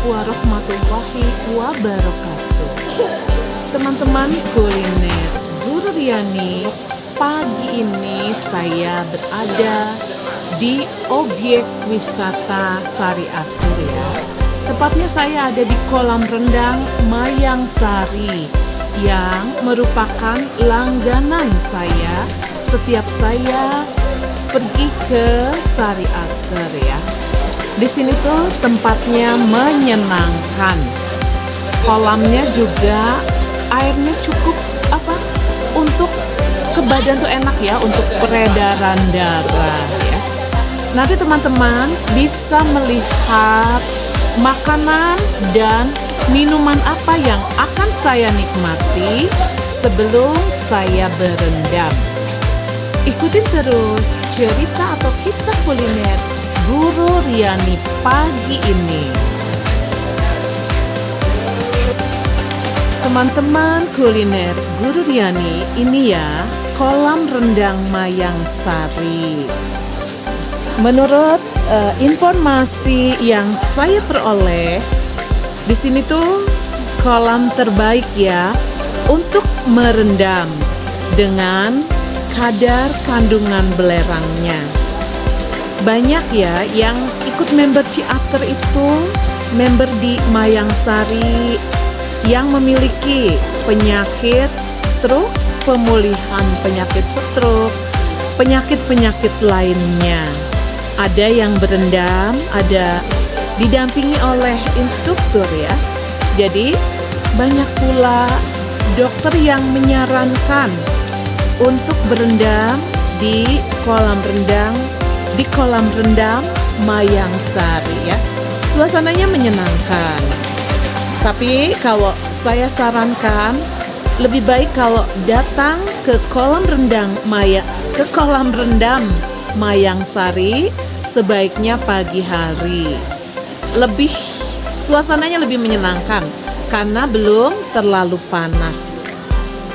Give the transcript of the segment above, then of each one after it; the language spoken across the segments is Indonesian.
warahmatullahi wabarakatuh. Teman-teman kuliner Guru Riani, pagi ini saya berada di objek wisata Sari Atur ya. Tepatnya saya ada di kolam rendang Mayang Sari yang merupakan langganan saya setiap saya pergi ke Sari Atur ya. Di sini tuh tempatnya menyenangkan. Kolamnya juga airnya cukup untuk ke badan tuh enak ya, untuk peredaran darah ya. Nanti teman-teman bisa melihat makanan dan minuman apa yang akan saya nikmati sebelum saya berendam. Ikutin terus cerita atau kisah kuliner Guru Riani pagi ini. Teman-teman kuliner Guru Riani, ini ya kolam rendang Mayang Sari. Menurut informasi yang saya peroleh, di sini tuh kolam terbaik ya untuk merendam dengan kadar kandungan belerangnya. Banyak ya yang ikut member Ciater itu, member di Mayang Sari yang memiliki penyakit stroke, pemulihan penyakit stroke, penyakit-penyakit lainnya. Ada yang berendam, ada didampingi oleh instruktur ya. Jadi banyak pula dokter yang menyarankan untuk berendam di kolam rendang Mayang Sari ya. Suasananya menyenangkan. Tapi kalau saya sarankan lebih baik kalau datang ke kolam rendang Mayang Sari sebaiknya pagi hari. Suasananya lebih menyenangkan karena belum terlalu panas.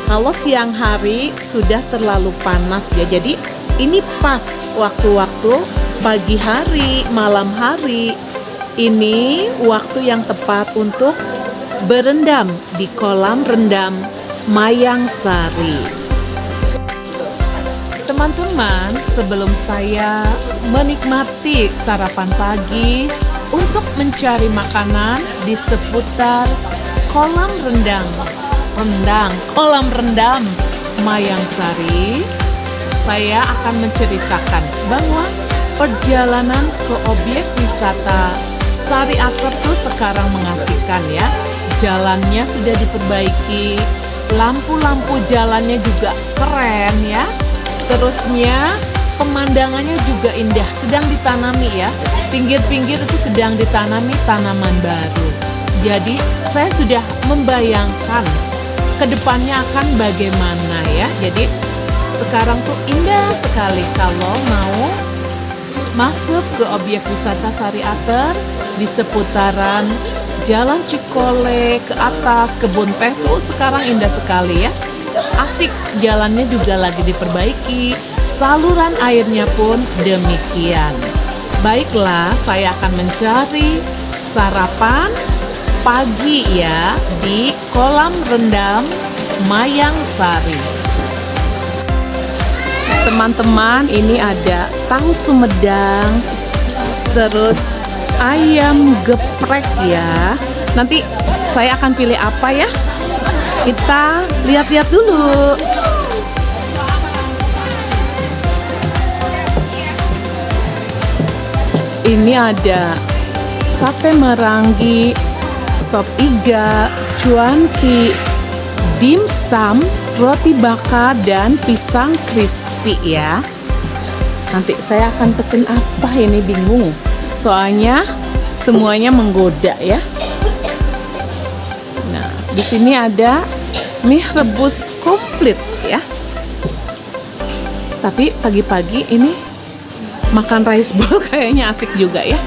Kalau siang hari sudah terlalu panas ya. Jadi ini pas waktu-waktu pagi hari, malam hari. Ini waktu yang tepat untuk berendam di kolam rendang Mayang Sari. Teman-teman, sebelum saya menikmati sarapan pagi untuk mencari makanan di seputar kolam rendang Mayang Sari, saya akan menceritakan bahwa perjalanan ke objek wisata Sari Atur tuh sekarang mengasihkan ya. Jalannya sudah diperbaiki, lampu-lampu jalannya juga keren ya. Terusnya pemandangannya juga indah, sedang ditanami ya. Pinggir-pinggir itu sedang ditanami tanaman baru. Jadi saya sudah membayangkan kedepannya akan bagaimana ya. Jadi sekarang tuh indah sekali kalau mau masuk ke objek wisata Sari Atur di seputaran Jalan Cikole ke atas kebun teh tuh sekarang indah sekali ya. Asik, jalannya juga lagi diperbaiki, saluran airnya pun demikian. Baiklah, saya akan mencari sarapan pagi ya di kolam rendang Mayang Sari. Teman-teman, ini ada tahu sumedang, terus ayam geprek ya. Nanti saya akan pilih apa ya? Kita lihat-lihat dulu. Ini ada sate merangi, sop iga, cuanki, dimsum, roti bakar, dan pisang crispy ya. Nanti saya akan pesen apa ini, bingung. Soalnya semuanya menggoda ya. Nah, di sini ada mie rebus komplit ya. Tapi pagi-pagi ini makan rice bowl kayaknya asik juga ya.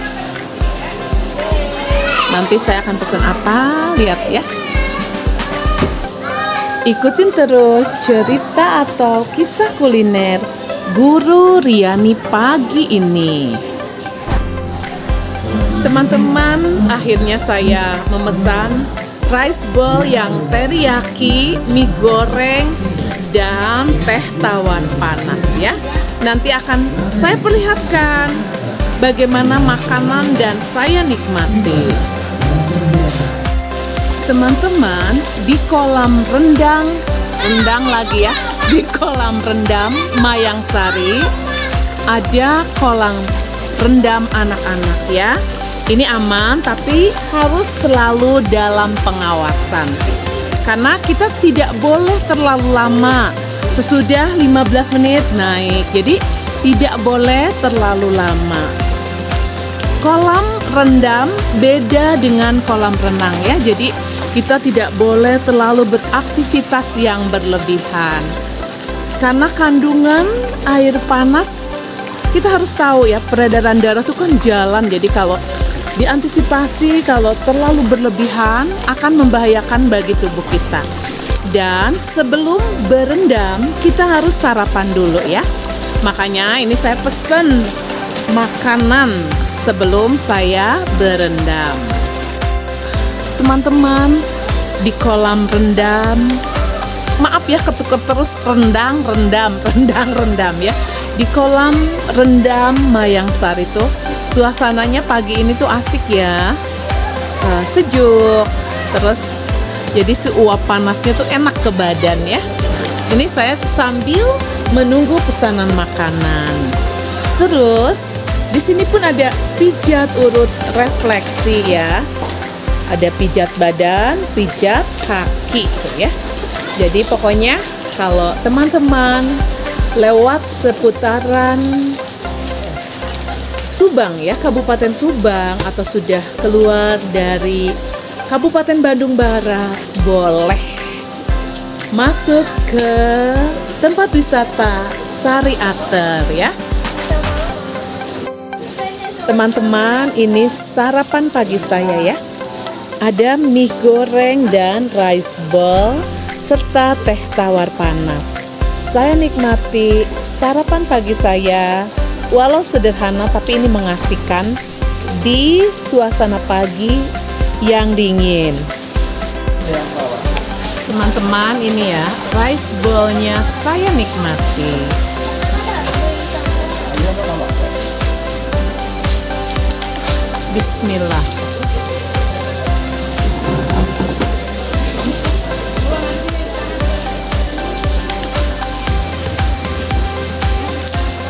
Nanti saya akan pesan apa, lihat ya. Ikutin terus cerita atau kisah kuliner Guru Riani pagi ini. Teman-teman, akhirnya saya memesan rice bowl yang teriyaki, mie goreng, dan teh tawar panas ya. Nanti akan saya perlihatkan bagaimana makanan dan saya nikmati. Teman-teman, di kolam rendang lagi ya, di kolam rendam Mayang Sari ada kolam rendam anak-anak ya. Ini aman, tapi harus selalu dalam pengawasan. Karena kita tidak boleh terlalu lama. Sesudah 15 menit naik. Jadi tidak boleh terlalu lama. Kolam rendam beda dengan kolam renang ya. Jadi kita tidak boleh terlalu beraktivitas yang berlebihan. Karena kandungan air panas, kita harus tahu ya, peredaran darah itu kan jalan. Jadi kalau diantisipasi, kalau terlalu berlebihan akan membahayakan bagi tubuh kita. Dan sebelum berendam, kita harus sarapan dulu ya. Makanya ini saya pesen makanan sebelum saya berendam. Teman-teman, di kolam rendam, maaf ya ketukar terus rendang ya. Di kolam rendam Mayang Sari itu suasananya pagi ini tuh asik ya, sejuk, terus jadi si uap panasnya tuh enak ke badan ya. Ini saya sambil menunggu pesanan makanan. Terus di sini pun ada pijat urut refleksi ya. Ada pijat badan, pijat kaki tuh ya. Jadi pokoknya kalau teman-teman lewat seputaran Subang ya, Kabupaten Subang, atau sudah keluar dari Kabupaten Bandung Barat, boleh masuk ke tempat wisata Sari Ater ya. Teman-teman, ini sarapan pagi saya ya. Ada mie goreng dan rice bowl serta teh tawar panas. Saya nikmati sarapan pagi saya, walau sederhana tapi ini mengasihkan di suasana pagi yang dingin. Teman-teman, ini ya rice bowl-nya saya nikmati. Bismillah.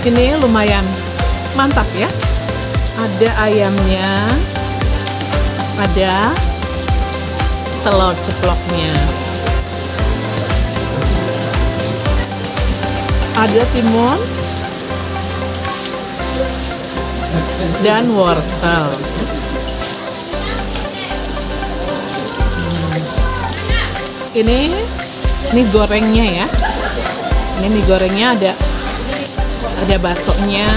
Ini lumayan mantap ya. Ada ayamnya, ada telur ceploknya, ada timun dan wortel. Ini gorengnya ya. Ini mie gorengnya ada baksonya,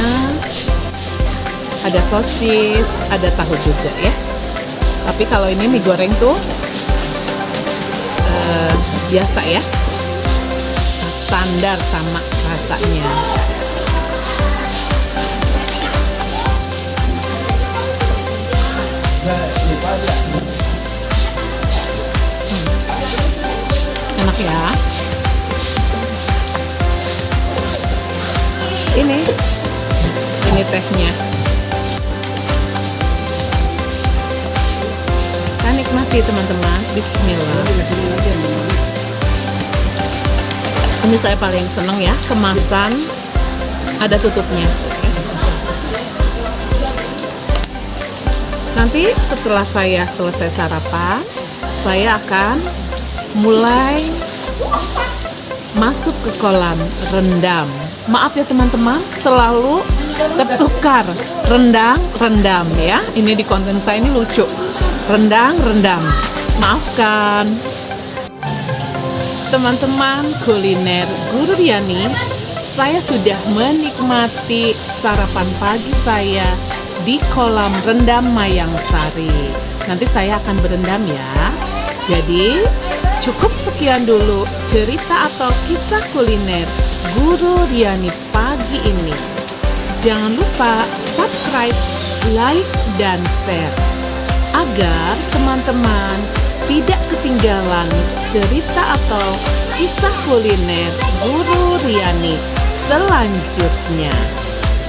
ada sosis, ada tahu juga ya. Tapi kalau ini mie goreng tuh biasa ya, standar sama rasanya. Enak ya. Ini tehnya. Saya nikmati teman-teman. Bismillah. Ini saya paling seneng ya, kemasan ada tutupnya. Nanti setelah saya selesai sarapan, saya akan mulai masuk ke kolam rendam. Maaf ya teman-teman, selalu tertukar rendang-rendam ya. Ini di konten saya ini lucu, rendang-rendam. Maafkan. Teman-teman kuliner Guru Riani, saya sudah menikmati sarapan pagi saya di kolam rendam Mayang Sari. Nanti saya akan berendam ya. Jadi cukup sekian dulu cerita atau kisah kuliner Guru Riani pagi ini. Jangan lupa subscribe like dan share agar teman-teman tidak ketinggalan cerita atau kisah kuliner Guru Riani selanjutnya.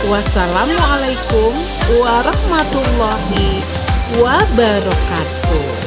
Wassalamualaikum warahmatullahi wabarakatuh.